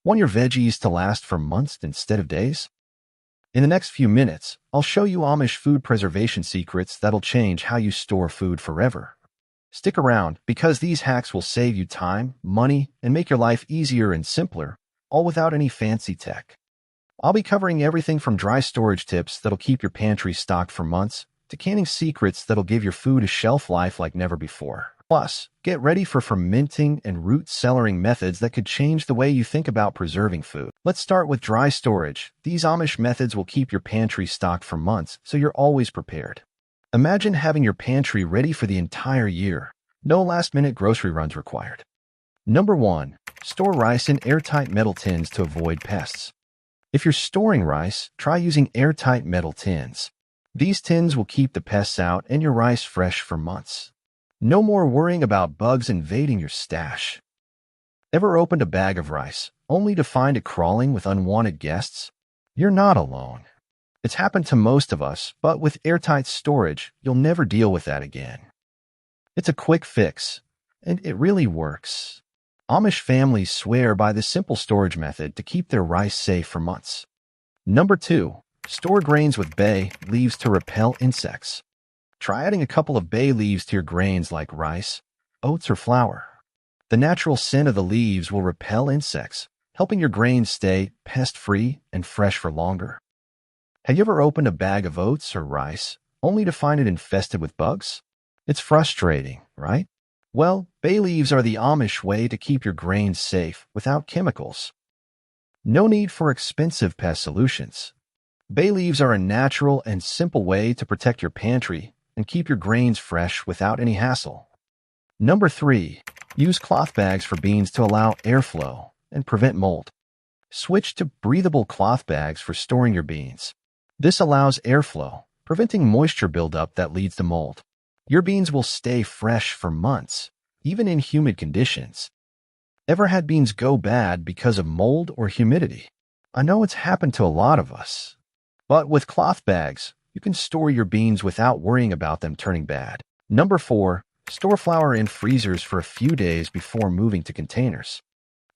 Want your veggies to last for months instead of days? In the next few minutes, I'll show you Amish food preservation secrets that'll change how you store food forever. Stick around because these hacks will save you time, money, and make your life easier and simpler, all without any fancy tech. I'll be covering everything from dry storage tips that'll keep your pantry stocked for months to canning secrets that'll give your food a shelf life like never before. Plus, get ready for fermenting and root cellaring methods that could change the way you think about preserving food. Let's start with dry storage. These Amish methods will keep your pantry stocked for months, so you're always prepared. Imagine having your pantry ready for the entire year. No last-minute grocery runs required. Number 1. Store rice in airtight metal tins to avoid pests. If you're storing rice, try using airtight metal tins. These tins will keep the pests out and your rice fresh for months. No more worrying about bugs invading your stash. Ever opened a bag of rice only to find it crawling with unwanted guests? You're not alone. It's happened to most of us, but with airtight storage, you'll never deal with that again. It's a quick fix, and it really works. Amish families swear by this simple storage method to keep their rice safe for months. Number 2. Store grains with bay leaves to repel insects. Try adding a couple of bay leaves to your grains like rice, oats, or flour. The natural scent of the leaves will repel insects, helping your grains stay pest-free and fresh for longer. Have you ever opened a bag of oats or rice only to find it infested with bugs? It's frustrating, right? Well, bay leaves are the Amish way to keep your grains safe without chemicals. No need for expensive pest solutions. Bay leaves are a natural and simple way to protect your pantry and keep your grains fresh without any hassle. Number 3. Use cloth bags for beans to allow airflow and prevent mold. Switch to breathable cloth bags for storing your beans. This allows airflow, preventing moisture buildup that leads to mold. Your beans will stay fresh for months, even in humid conditions. Ever had beans go bad because of mold or humidity? I know it's happened to a lot of us. But with cloth bags, you can store your beans without worrying about them turning bad. Number 4. Store flour in freezers for a few days before moving to containers.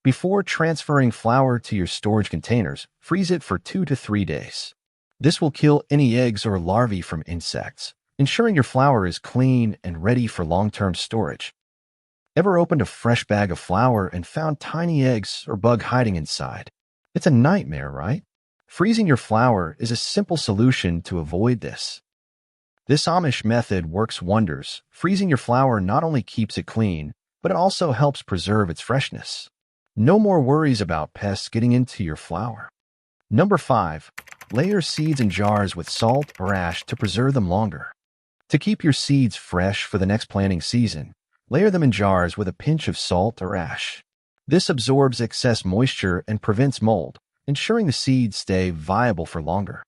Before transferring flour to your storage containers, freeze it for 2 to 3 days. This will kill any eggs or larvae from insects, ensuring your flour is clean and ready for long-term storage. Ever opened a fresh bag of flour and found tiny eggs or bug hiding inside? It's a nightmare, right? Freezing your flour is a simple solution to avoid this. This Amish method works wonders. Freezing your flour not only keeps it clean, but it also helps preserve its freshness. No more worries about pests getting into your flour. Number 5. Layer seeds in jars with salt or ash to preserve them longer. To keep your seeds fresh for the next planting season, layer them in jars with a pinch of salt or ash. This absorbs excess moisture and prevents mold, ensuring the seeds stay viable for longer.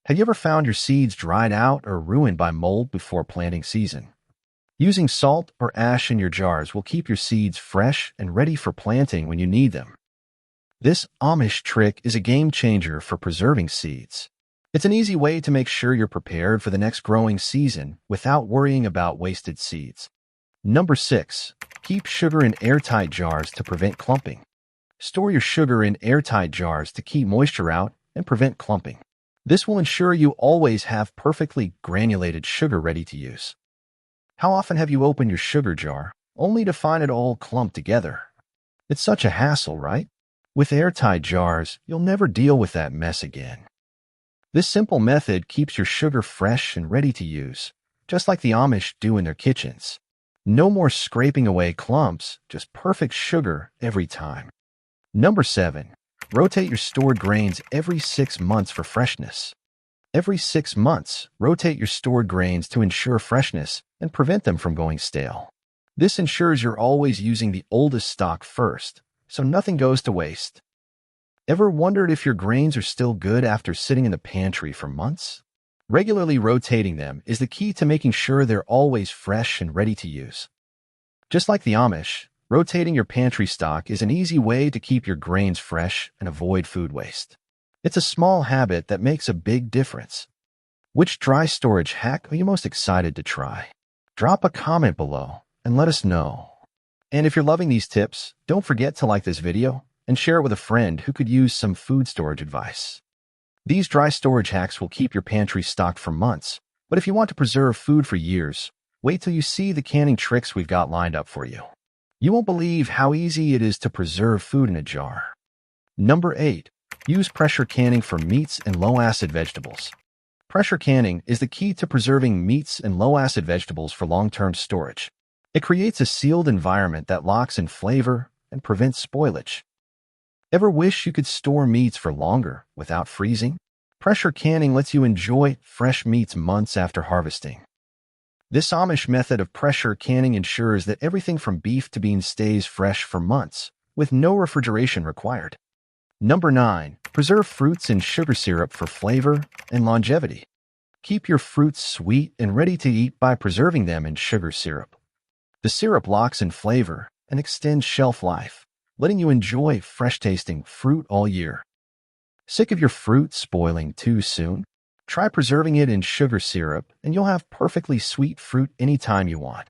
Have you ever found your seeds dried out or ruined by mold before planting season? Using salt or ash in your jars will keep your seeds fresh and ready for planting when you need them. This Amish trick is a game changer for preserving seeds. It's an easy way to make sure you're prepared for the next growing season without worrying about wasted seeds. Number 6. Keep sugar in airtight jars to prevent clumping. Store your sugar in airtight jars to keep moisture out and prevent clumping. This will ensure you always have perfectly granulated sugar ready to use. How often have you opened your sugar jar only to find it all clumped together? It's such a hassle, right? With airtight jars, you'll never deal with that mess again. This simple method keeps your sugar fresh and ready to use, just like the Amish do in their kitchens. No more scraping away clumps, just perfect sugar every time. Number 7. Rotate your stored grains every 6 months for freshness. Every 6 months, rotate your stored grains to ensure freshness and prevent them from going stale. This ensures you're always using the oldest stock first, so nothing goes to waste. Ever wondered if your grains are still good after sitting in the pantry for months? Regularly rotating them is the key to making sure they're always fresh and ready to use. Just like the Amish, rotating your pantry stock is an easy way to keep your grains fresh and avoid food waste. It's a small habit that makes a big difference. Which dry storage hack are you most excited to try? Drop a comment below and let us know. And if you're loving these tips, don't forget to like this video and share it with a friend who could use some food storage advice. These dry storage hacks will keep your pantry stocked for months, but if you want to preserve food for years, wait till you see the canning tricks we've got lined up for you. You won't believe how easy it is to preserve food in a jar. Number 8. Use pressure canning for meats and low-acid vegetables. Pressure canning is the key to preserving meats and low-acid vegetables for long-term storage. It creates a sealed environment that locks in flavor and prevents spoilage. Ever wish you could store meats for longer without freezing? Pressure canning lets you enjoy fresh meats months after harvesting. This Amish method of pressure canning ensures that everything from beef to beans stays fresh for months, with no refrigeration required. Number 9. Preserve fruits in sugar syrup for flavor and longevity. Keep your fruits sweet and ready to eat by preserving them in sugar syrup. The syrup locks in flavor and extends shelf life, letting you enjoy fresh-tasting fruit all year. Sick of your fruit spoiling too soon? Try preserving it in sugar syrup, and you'll have perfectly sweet fruit anytime you want.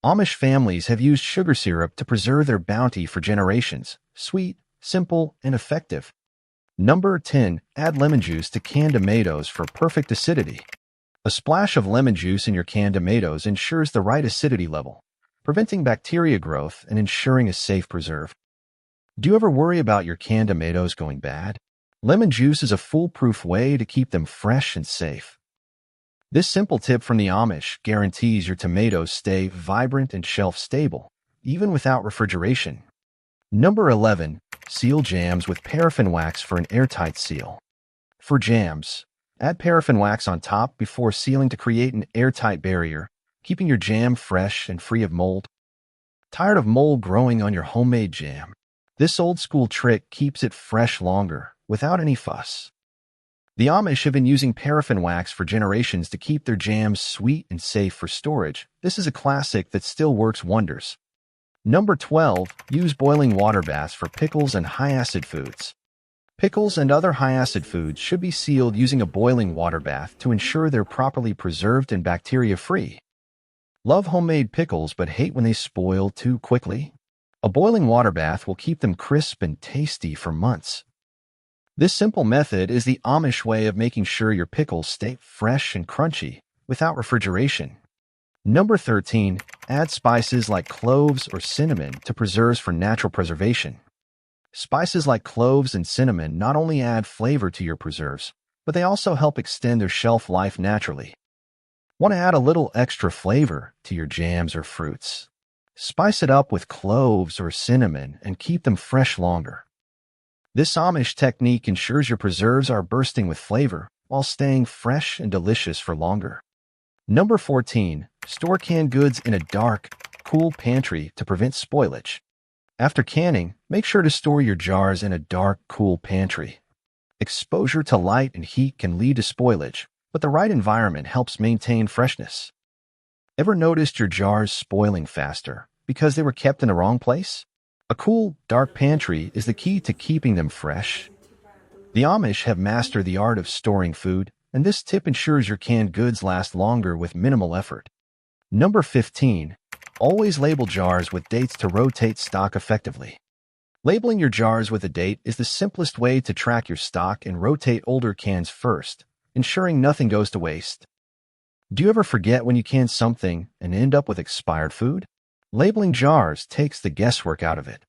Amish families have used sugar syrup to preserve their bounty for generations. Sweet, simple, and effective. Number 10. Add lemon juice to canned tomatoes for perfect acidity. A splash of lemon juice in your canned tomatoes ensures the right acidity level, preventing bacteria growth and ensuring a safe preserve. Do you ever worry about your canned tomatoes going bad? Lemon juice is a foolproof way to keep them fresh and safe. This simple tip from the Amish guarantees your tomatoes stay vibrant and shelf-stable, even without refrigeration. Number 11. Seal jams with paraffin wax for an airtight seal. For jams, add paraffin wax on top before sealing to create an airtight barrier, keeping your jam fresh and free of mold. Tired of mold growing on your homemade jam? This old-school trick keeps it fresh longer, without any fuss. The Amish have been using paraffin wax for generations to keep their jams sweet and safe for storage. This is a classic that still works wonders. Number 12. Use boiling water baths for pickles and high-acid foods. Pickles and other high-acid foods should be sealed using a boiling water bath to ensure they're properly preserved and bacteria-free. Love homemade pickles but hate when they spoil too quickly? A boiling water bath will keep them crisp and tasty for months. This simple method is the Amish way of making sure your pickles stay fresh and crunchy without refrigeration. Number 13. Add spices like cloves or cinnamon to preserves for natural preservation. Spices like cloves and cinnamon not only add flavor to your preserves, but they also help extend their shelf life naturally. Want to add a little extra flavor to your jams or fruits? Spice it up with cloves or cinnamon and keep them fresh longer. This Amish technique ensures your preserves are bursting with flavor while staying fresh and delicious for longer. Number 14. Store canned goods in a dark, cool pantry to prevent spoilage. After canning, make sure to store your jars in a dark, cool pantry. Exposure to light and heat can lead to spoilage, but the right environment helps maintain freshness. Ever noticed your jars spoiling faster because they were kept in the wrong place? A cool, dark pantry is the key to keeping them fresh. The Amish have mastered the art of storing food, and this tip ensures your canned goods last longer with minimal effort. Number 15. Always label jars with dates to rotate stock effectively. Labeling your jars with a date is the simplest way to track your stock and rotate older cans first, ensuring nothing goes to waste. Do you ever forget when you can something and end up with expired food? Labeling jars takes the guesswork out of it.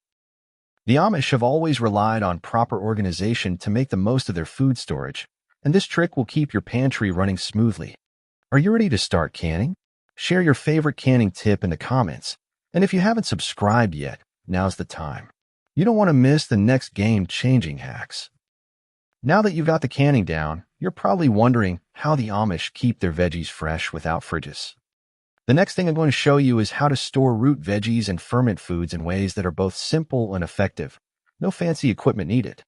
The Amish have always relied on proper organization to make the most of their food storage, and this trick will keep your pantry running smoothly. Are you ready to start canning? Share your favorite canning tip in the comments, and if you haven't subscribed yet, now's the time. You don't want to miss the next game-changing hacks. Now that you've got the canning down, you're probably wondering how the Amish keep their veggies fresh without fridges. The next thing I'm going to show you is how to store root veggies and ferment foods in ways that are both simple and effective. No fancy equipment needed.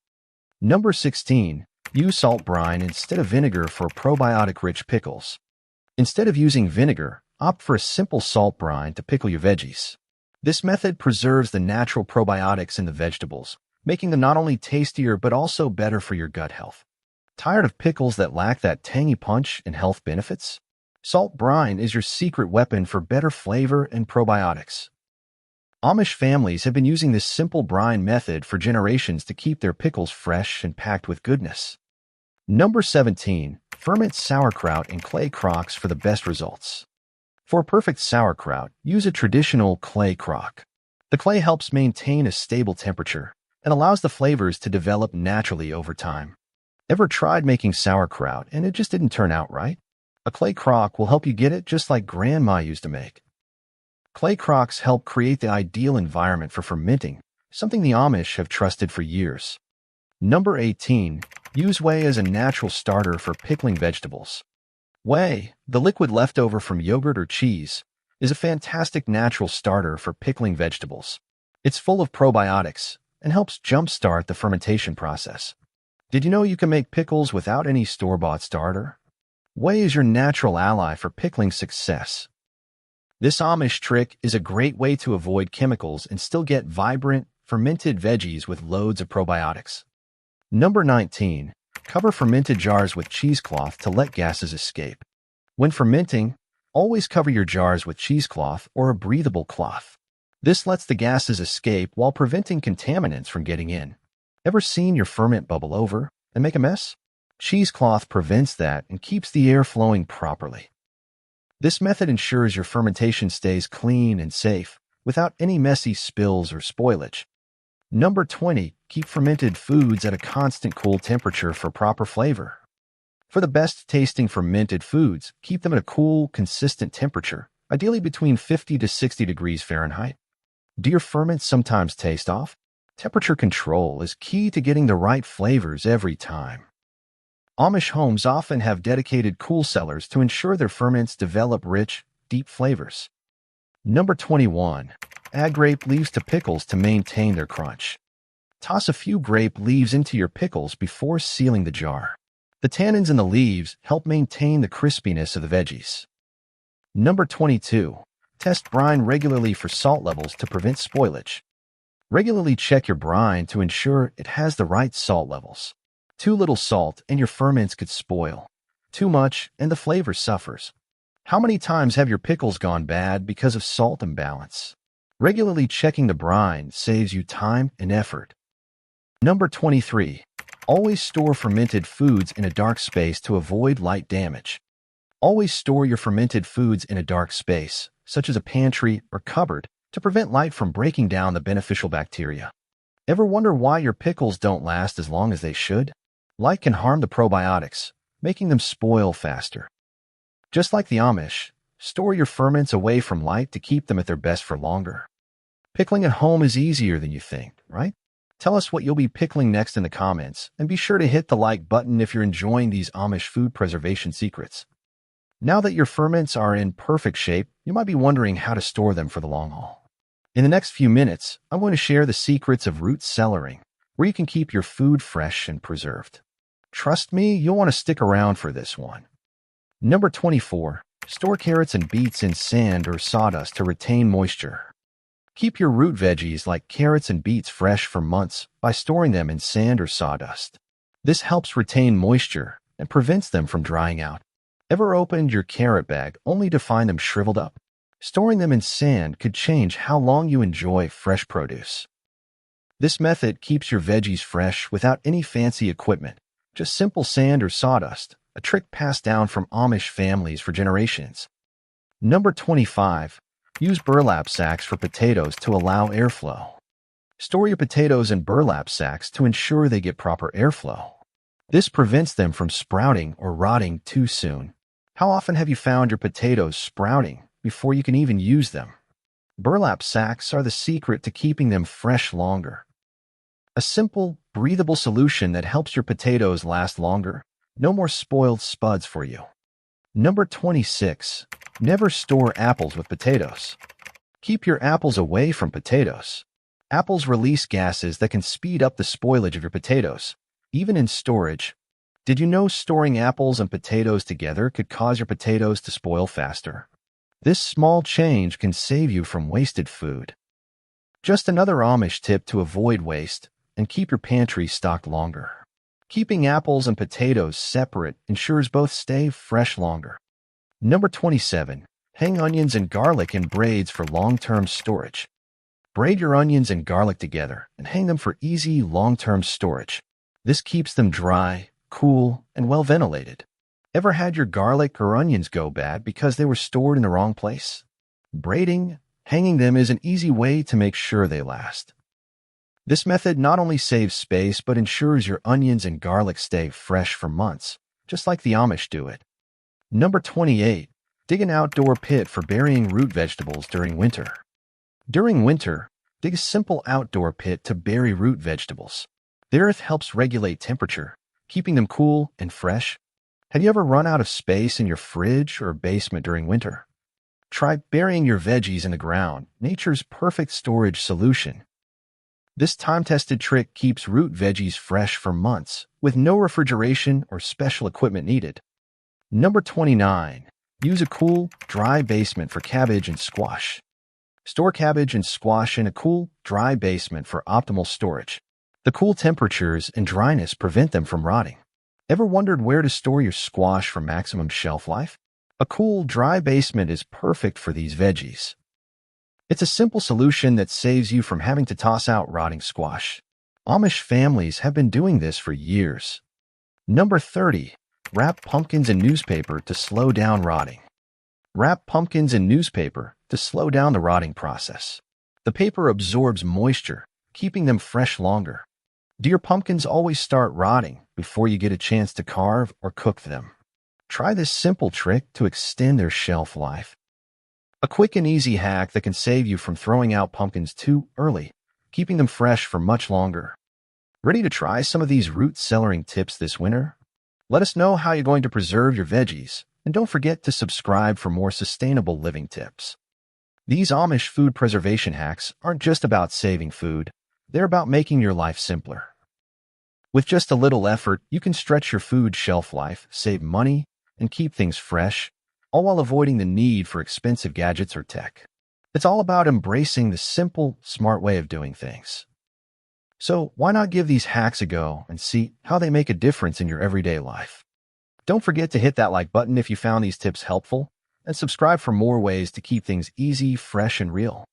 Number 16. Use salt brine instead of vinegar for probiotic-rich pickles. Instead of using vinegar, opt for a simple salt brine to pickle your veggies. This method preserves the natural probiotics in the vegetables, making them not only tastier but also better for your gut health. Tired of pickles that lack that tangy punch and health benefits? Salt brine is your secret weapon for better flavor and probiotics. Amish families have been using this simple brine method for generations to keep their pickles fresh and packed with goodness. Number 17. Ferment sauerkraut in clay crocks for the best results. For perfect sauerkraut, use a traditional clay crock. The clay helps maintain a stable temperature and allows the flavors to develop naturally over time. Ever tried making sauerkraut and it just didn't turn out right? A clay crock will help you get it just like Grandma used to make. Clay crocks help create the ideal environment for fermenting, something the Amish have trusted for years. Number 18. Use whey as a natural starter for pickling vegetables. Whey, the liquid left over from yogurt or cheese, is a fantastic natural starter for pickling vegetables. It's full of probiotics and helps jumpstart the fermentation process. Did you know you can make pickles without any store-bought starter? Whey is your natural ally for pickling success. This Amish trick is a great way to avoid chemicals and still get vibrant, fermented veggies with loads of probiotics. Number 19. Cover fermented jars with cheesecloth to let gases escape. When fermenting, always cover your jars with cheesecloth or a breathable cloth. This lets the gases escape while preventing contaminants from getting in. Ever seen your ferment bubble over and make a mess? Cheesecloth prevents that and keeps the air flowing properly. This method ensures your fermentation stays clean and safe without any messy spills or spoilage. Number 20. Keep fermented foods at a constant cool temperature for proper flavor. For the best tasting fermented foods, keep them at a cool, consistent temperature, ideally between 50 to 60 degrees Fahrenheit. Do your ferments sometimes taste off? Temperature control is key to getting the right flavors every time. Amish homes often have dedicated cool cellars to ensure their ferments develop rich, deep flavors. Number 21. Add grape leaves to pickles to maintain their crunch. Toss a few grape leaves into your pickles before sealing the jar. The tannins in the leaves help maintain the crispiness of the veggies. Number 22. Test brine regularly for salt levels to prevent spoilage. Regularly check your brine to ensure it has the right salt levels. Too little salt and your ferments could spoil. Too much and the flavor suffers. How many times have your pickles gone bad because of salt imbalance? Regularly checking the brine saves you time and effort. Number 23. Always store fermented foods in a dark space to avoid light damage. Always store your fermented foods in a dark space, such as a pantry or cupboard, to prevent light from breaking down the beneficial bacteria. Ever wonder why your pickles don't last as long as they should? Light can harm the probiotics, making them spoil faster. Just like the Amish, store your ferments away from light to keep them at their best for longer. Pickling at home is easier than you think, right? Tell us what you'll be pickling next in the comments, and be sure to hit the like button if you're enjoying these Amish food preservation secrets. Now that your ferments are in perfect shape, you might be wondering how to store them for the long haul. In the next few minutes, I'm going to share the secrets of root cellaring, where you can keep your food fresh and preserved. Trust me, you'll want to stick around for this one. Number 24. Store carrots and beets in sand or sawdust to retain moisture. Keep your root veggies like carrots and beets fresh for months by storing them in sand or sawdust. This helps retain moisture and prevents them from drying out. Ever opened your carrot bag only to find them shriveled up? Storing them in sand could change how long you enjoy fresh produce. This method keeps your veggies fresh without any fancy equipment, just simple sand or sawdust, a trick passed down from Amish families for generations. Number 25. Use burlap sacks for potatoes to allow airflow. Store your potatoes in burlap sacks to ensure they get proper airflow. This prevents them from sprouting or rotting too soon. How often have you found your potatoes sprouting before you can even use them? Burlap sacks are the secret to keeping them fresh longer. A simple, breathable solution that helps your potatoes last longer. No more spoiled spuds for you. Number 26. Never store apples with potatoes. Keep your apples away from potatoes. Apples release gases that can speed up the spoilage of your potatoes, even in storage. Did you know storing apples and potatoes together could cause your potatoes to spoil faster? This small change can save you from wasted food. Just another Amish tip to avoid waste and keep your pantry stocked longer. Keeping apples and potatoes separate ensures both stay fresh longer. Number 27. Hang onions and garlic in braids for long-term storage. Braid your onions and garlic together and hang them for easy, long-term storage. This keeps them dry, cool, and well ventilated. Ever had your garlic or onions go bad because they were stored in the wrong place? Hanging them is an easy way to make sure they last. This method not only saves space but ensures your onions and garlic stay fresh for months, just like the Amish do it. Number 28. Dig an outdoor pit for burying root vegetables during winter. During winter, dig a simple outdoor pit to bury root vegetables. The earth helps regulate temperature, keeping them cool and fresh. Have you ever run out of space in your fridge or basement during winter? Try burying your veggies in the ground, nature's perfect storage solution. This time-tested trick keeps root veggies fresh for months, with no refrigeration or special equipment needed. Number 29. Use a cool, dry basement for cabbage and squash. Store cabbage and squash in a cool, dry basement for optimal storage. The cool temperatures and dryness prevent them from rotting. Ever wondered where to store your squash for maximum shelf life? A cool, dry basement is perfect for these veggies. It's a simple solution that saves you from having to toss out rotting squash. Amish families have been doing this for years. Number 30. Wrap pumpkins in newspaper to slow down rotting. Wrap pumpkins in newspaper to slow down the rotting process. The paper absorbs moisture, keeping them fresh longer. Do your pumpkins always start rotting before you get a chance to carve or cook them? Try this simple trick to extend their shelf life. A quick and easy hack that can save you from throwing out pumpkins too early, keeping them fresh for much longer. Ready to try some of these root cellaring tips this winter? Let us know how you're going to preserve your veggies, and don't forget to subscribe for more sustainable living tips. These Amish food preservation hacks aren't just about saving food, they're about making your life simpler. With just a little effort, you can stretch your food shelf life, save money, and keep things fresh, all while avoiding the need for expensive gadgets or tech. It's all about embracing the simple, smart way of doing things. So why not give these hacks a go and see how they make a difference in your everyday life? Don't forget to hit that like button if you found these tips helpful, and subscribe for more ways to keep things easy, fresh, and real.